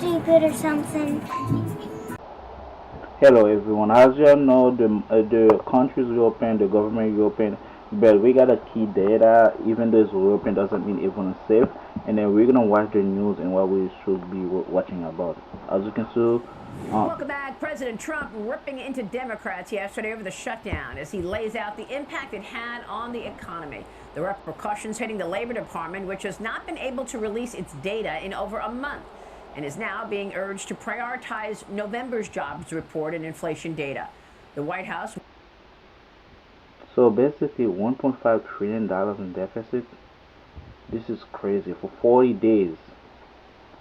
stupid or something. Hello everyone. As you all know, the countries reopen, the government reopen, but we gotta keep data. Even though it's reopen, doesn't mean everyone is safe. And then we're gonna watch the news and what we should be watching about. As you can see, Welcome back. President Trump ripping into Democrats yesterday over the shutdown as he lays out the impact it had on the economy. The repercussions hitting the Labor Department, which has not been able to release its data in over a month and is now being urged to prioritize November's jobs report and inflation data. The White House. so basically, $1.5 trillion in deficit. This is crazy for 40 days.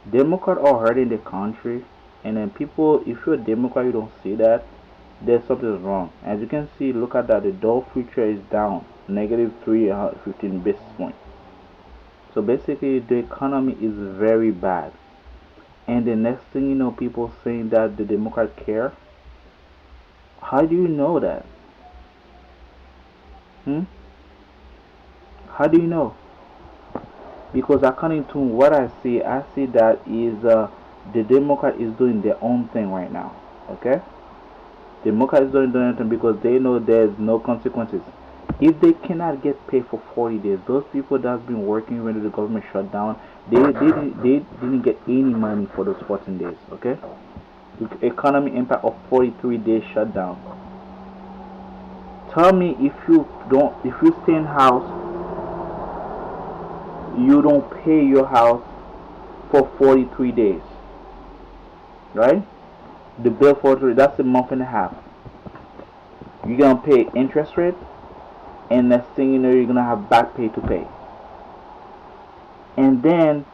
Democrats are hurting the country, and then people, if you're a Democrat, you don't see that. There's something wrong. As you can see, look at that. The Dow future is down, negative 315 basis points. So basically, the economy is very bad. And the next thing you know, people saying that the Democrats care. How do you know that? Hmm? How do you know? Because according to what I see that is the Democrat is doing their own thing right now. Okay? Democrats doing their own thing because they know there's no consequences. If they cannot get paid for 40 days, those people that's been working when the government shut down, they didn't get any money for those 14 days. Okay? The economy impact of 43 days shutdown. Tell me if you stay in house, you don't pay your house for 43 days, right? The bill for that's a month and a half. You're gonna pay interest rate, and next thing you know, you're gonna have back pay to pay. And then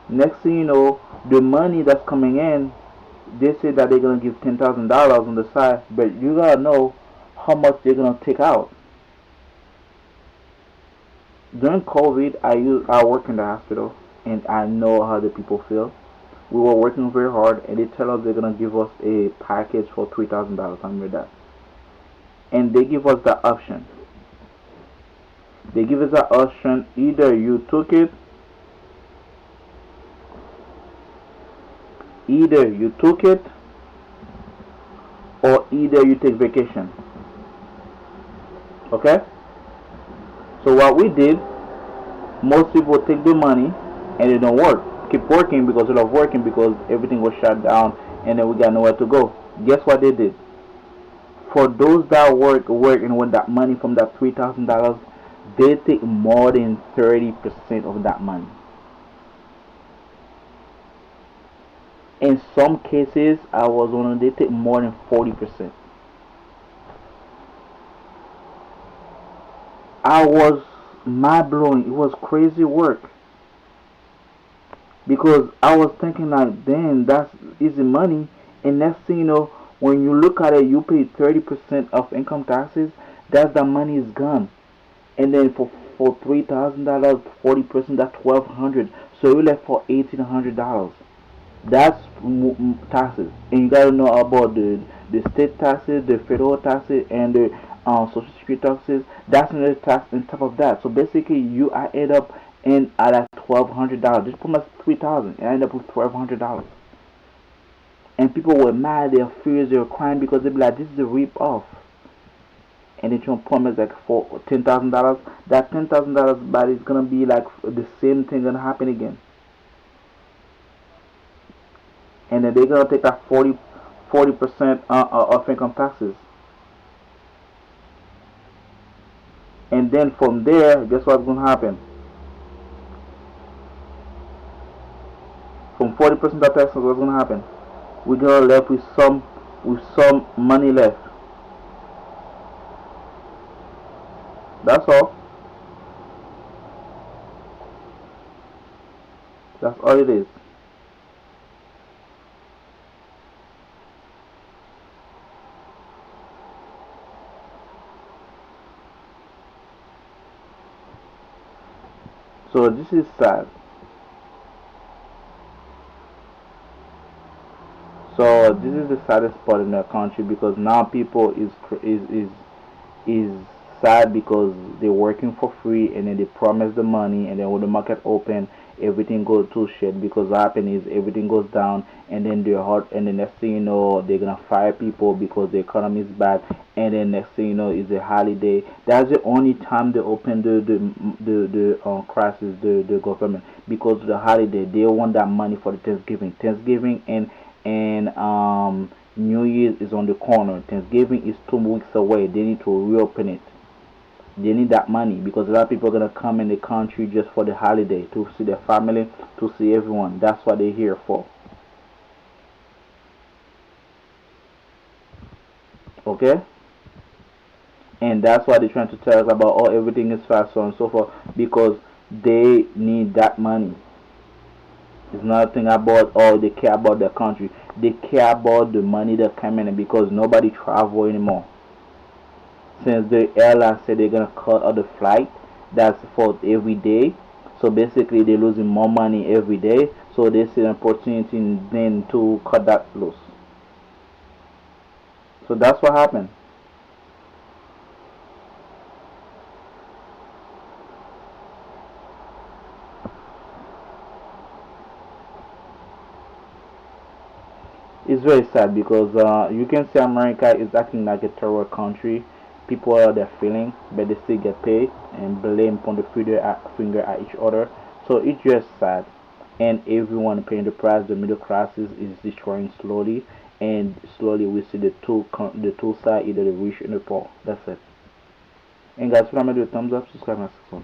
next thing you know, the money that's coming in, they say that they're gonna give $10,000 on the side, but you gotta know how much they're gonna take out. During COVID, I work in the hospital, and I know how the people feel. We were working very hard, and they tell us they're gonna give us a package for $3,000. I remember that, and they give us the option. They give us the option: either you took it, or either you take vacation. Okay. So what we did, most people take the money and they don't work. Keep working because they love working because everything was shut down and then we got nowhere to go. Guess what they did? For those that work and want that money from that $3,000, they take more than 30% of that money. In some cases, I was one of they take more than 40%. I was mind blowing. It was crazy work because I was thinking like, damn, that's easy money. And next thing you know, when you look at it, you pay 30% of income taxes. That's the money is gone. And then for $3,000, 40%, that's 1,200. So you left for $1,800. That's taxes, and you gotta know about the state taxes, the federal taxes, and the social security taxes. That's another tax on top of that. So basically, I end up in at like $1,200. Just put my 3,000, and I end up with $1,200. And people were mad, they were furious, they were crying because they be like, "This is a rip off." And they try to promise like for $10,000. That $10,000, but it's gonna be like the same thing gonna happen again. And then they're gonna take that 40% of income taxes. And then from there, guess what's gonna happen? From 40% of taxes, what's gonna happen? We're gonna left with some money left. That's all. That's all it is. So this is sad. So this is the saddest part in the country because now people is sad because they're working for free and then they promise the money and then when the market open everything goes to shit, because what happen is everything goes down, and then they're hot, and the next thing you know they're gonna fire people because the economy is bad, and then next thing you know is a holiday. That's the only time they open the crisis, the government, because of the holiday. They want that money for the Thanksgiving, and New Year's is on the corner. Thanksgiving is 2 weeks away. They need to reopen it. They need that money because a lot of people are gonna come in the country just for the holiday, to see their family, to see everyone. That's what they're here for. Okay? And that's why they're trying to tell us about, oh, everything is fast, so on and so forth, because they need that money. It's nothing about, oh, they care about their country. They care about the money that's coming in, because nobody travel anymore. Since the airline said they're gonna cut all the flight, that's for every day. So basically they're losing more money every day. So they see an opportunity then to cut that loose. So that's what happened. It's very sad because you can see America is acting like a terror country. People are their feeling, but they still get paid and blame on the finger at each other. So it's just sad, and everyone paying the price. The middle classes is destroying slowly, and slowly we see the two side, either the rich and the poor. That's it. And guys, remember to do a thumbs up, subscribe, and